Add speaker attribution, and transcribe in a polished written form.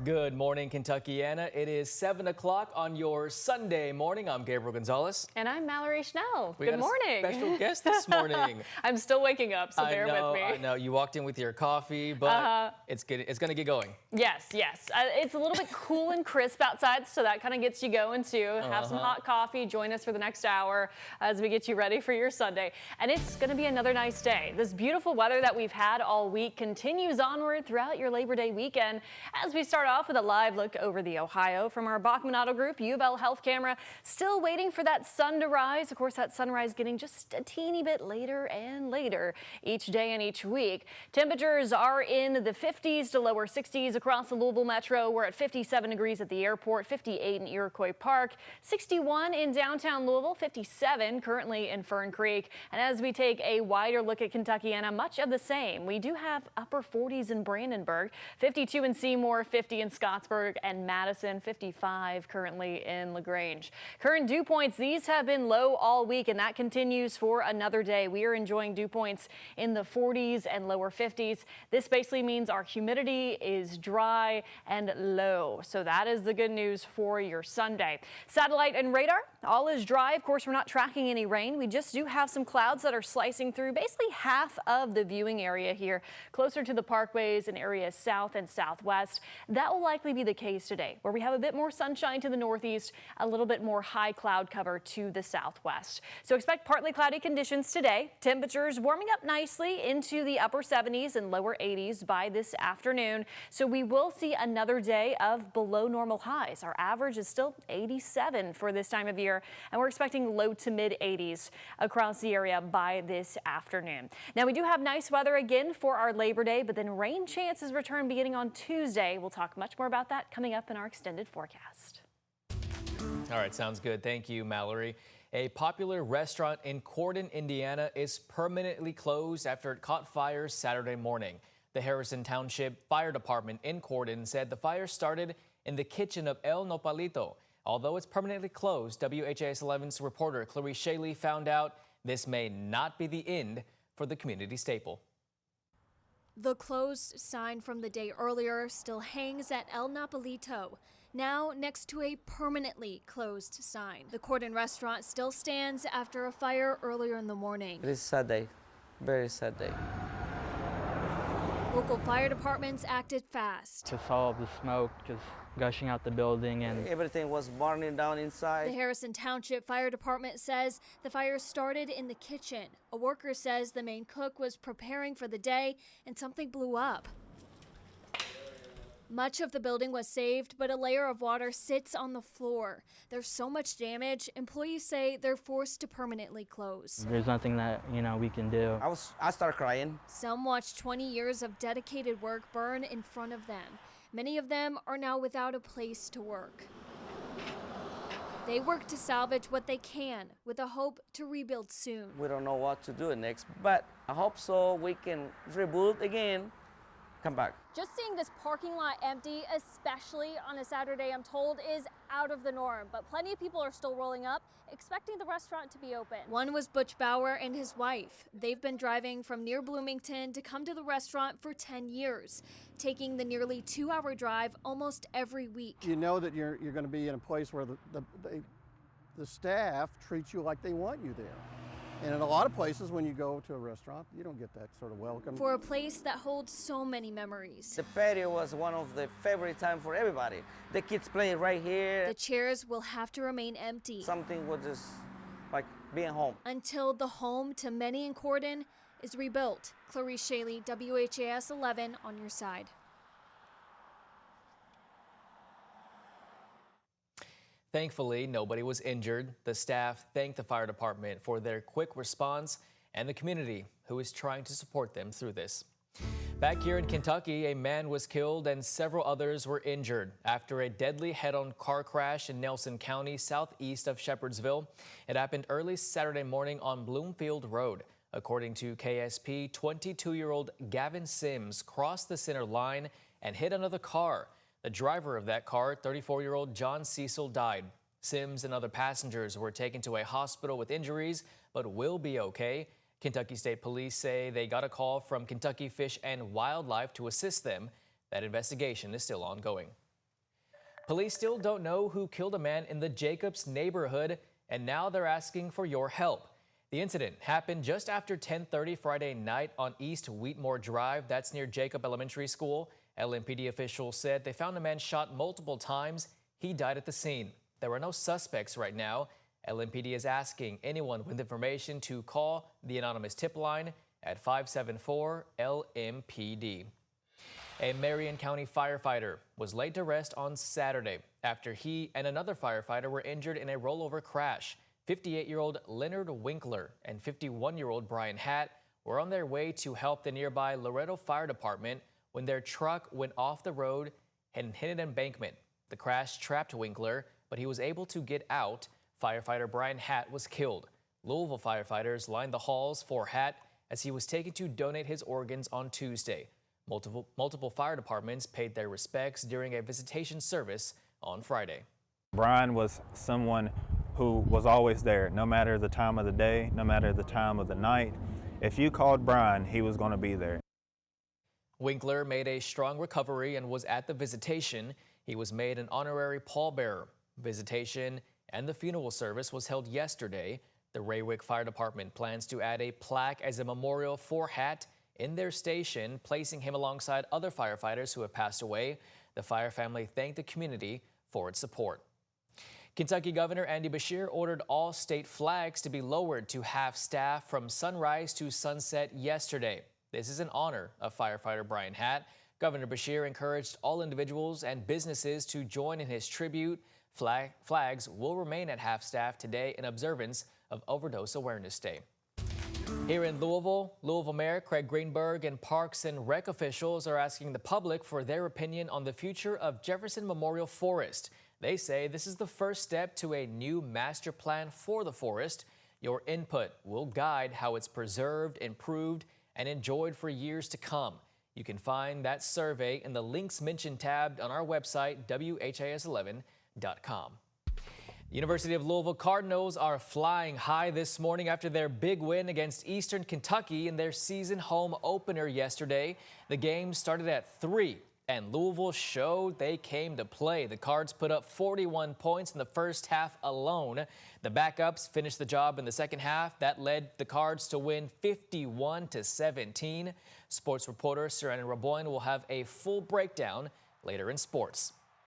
Speaker 1: Good morning, Kentuckiana. It is 7 o'clock on your Sunday morning. I'm Gabriel Gonzalez.
Speaker 2: And I'm Mallory Schnell.
Speaker 1: We
Speaker 2: Good
Speaker 1: got
Speaker 2: morning.
Speaker 1: A special guest this morning.
Speaker 2: I'm still waking up, so bear with me.
Speaker 1: I know. You walked in with your coffee, but it's going to get going.
Speaker 2: Yes. It's a little bit cool and crisp outside, so that kind of gets you going too. Have some hot coffee. Join us for the next hour as we get you ready for your Sunday. And it's going to be another nice day. This beautiful weather that we've had all week continues onward throughout your Labor Day weekend as we start off with a live look over the Ohio from our Bachman Auto Group U of L Health camera. Still waiting for that sun to rise. Of course, that sunrise getting just a teeny bit later and later each day and each week. Temperatures are in the 50s to lower 60s across the Louisville metro. We're at 57 degrees at the airport, 58 in Iroquois Park, 61 in downtown Louisville, 57 currently in Fern Creek. And as we take a wider look at Kentuckiana, much of the same. We do have upper 40s in Brandenburg, 52 in Seymour, 50 in Scottsburg and Madison, 55 currently in LaGrange. Current dew points, these have been low all week, and that continues for another day. We are enjoying dew points in the 40s and lower 50s. This basically means our humidity is dry and low. So that is the good news for your Sunday. Satellite and radar, all is dry. Of course, we're not tracking any rain. We just do have some clouds that are slicing through basically half of the viewing area here, closer to the parkways and areas south and southwest. That will likely be the case today, where we have a bit more sunshine to the northeast, a little bit more high cloud cover to the southwest. So expect partly cloudy conditions today. Temperatures warming up nicely into the upper 70s and lower 80s by this afternoon. So we will see another day of below normal highs. Our average is still 87 for this time of year, and we're expecting low to mid 80s across the area by this afternoon. Now, we do have nice weather again for our Labor Day, but then rain chances return beginning on Tuesday. We'll talk much more about that coming up in our extended forecast.
Speaker 1: All right, sounds good. Thank you, Mallory. A popular restaurant in Corden, Indiana is permanently closed after it caught fire Saturday morning. The Harrison Township Fire Department in Corden said the fire started in the kitchen of El Nopalito. Although it's permanently closed, WHAS 11's reporter Clarice Shaley found out this may not be the end for the community staple.
Speaker 3: The closed sign from the day earlier still hangs at El Nopalito, now next to a permanently closed sign. The Corden restaurant still stands after a fire earlier in the morning.
Speaker 4: It is a sad day, very sad day.
Speaker 3: Local fire departments acted fast.
Speaker 5: To saw the smoke just gushing out the building, and
Speaker 4: Everything was burning down inside.
Speaker 3: The Harrison Township Fire Department says the fire started in the kitchen. A worker says the main cook was preparing for the day and something blew up. Much of the building was saved, but a layer of water sits on the floor. There's so much damage, employees say they're forced to permanently close.
Speaker 5: there's nothing that we can do.
Speaker 4: I started crying.
Speaker 3: Some watched 20 years of dedicated work burn in front of them. Many of them are now without a place to work. They work to salvage what they can with a hope to rebuild soon.
Speaker 4: We don't know what to do next, but I hope so we can rebuild again, come back.
Speaker 3: Just seeing this parking lot empty, especially on a Saturday, I'm told, is out of the norm. But plenty of people are still rolling up, expecting the restaurant to be open. One was Butch Bauer and his wife. They've been driving from near Bloomington to come to the restaurant for 10 years, taking the nearly 2-hour drive almost every week.
Speaker 6: You know that you're going to be in a place where the staff treats you like they want you there. And in a lot of places, when you go to a restaurant, you don't get that sort of welcome.
Speaker 3: For a place that holds so many memories.
Speaker 4: The patio was one of the favorite time for everybody. The kids playing right here.
Speaker 3: The chairs will have to remain empty.
Speaker 4: Something was just like being home.
Speaker 3: Until the home to many in Corden is rebuilt. Clarice Shaley, WHAS 11 on your side.
Speaker 1: Thankfully, nobody was injured. The staff thanked the fire department for their quick response and the community who is trying to support them through this. Back here in Kentucky, a man was killed and several others were injured after a deadly head-on car crash in Nelson County, southeast of Shepherdsville. It happened early Saturday morning on Bloomfield Road. According to KSP, 22-year-old Gavin Sims crossed the center line and hit another car. The driver of that car, 34-year-old John Cecil, died. Sims and other passengers were taken to a hospital with injuries, but will be okay. Kentucky State Police say they got a call from Kentucky Fish and Wildlife to assist them. That investigation is still ongoing. Police still don't know who killed a man in the Jacobs neighborhood, and now they're asking for your help. The incident happened just after 10:30 Friday night on East Wheatmore Drive. That's near Jacob Elementary School. LMPD officials said they found a man shot multiple times. He died at the scene. There are no suspects right now. LMPD is asking anyone with information to call the anonymous tip line at 574-LMPD. A Marion County firefighter was laid to rest on Saturday after he and another firefighter were injured in a rollover crash. 58-year-old Leonard Winkler and 51-year-old Brian Hatt were on their way to help the nearby Loretto Fire Department when their truck went off the road and hit an embankment. The crash trapped Winkler, but he was able to get out. Firefighter Brian Hatt was killed. Louisville firefighters lined the halls for Hatt as he was taken to donate his organs on Tuesday. Multiple fire departments paid their respects during a visitation service on Friday.
Speaker 7: Brian was someone who was always there, no matter the time of the day, no matter the time of the night. If you called Brian, he was going to be there.
Speaker 1: Winkler made a strong recovery and was at the visitation. He was made an honorary pallbearer. Visitation and the funeral service was held yesterday. The Raywick Fire Department plans to add a plaque as a memorial for Hatt in their station, placing him alongside other firefighters who have passed away. The fire family thanked the community for its support. Kentucky Governor Andy Beshear ordered all state flags to be lowered to half-staff from sunrise to sunset yesterday. This is in honor of firefighter Brian Hatt. Governor Beshear encouraged all individuals and businesses to join in his tribute. Flags will remain at half-staff today in observance of Overdose Awareness Day. Here in Louisville, Louisville Mayor Craig Greenberg and Parks and Rec officials are asking the public for their opinion on the future of Jefferson Memorial Forest. They say this is the first step to a new master plan for the forest. Your input will guide how it's preserved, improved, and enjoyed for years to come. You can find that survey in the links mentioned tab on our website, WHAS11.com. University of Louisville Cardinals are flying high this morning after their big win against Eastern Kentucky in their season home opener yesterday. The game started at 3, and Louisville showed they came to play. The Cards put up 41 points in the first half alone. The backups finished the job in the second half. That led the Cards to win 51-17. Sports reporter Serena Raboyne will have a full breakdown later in sports.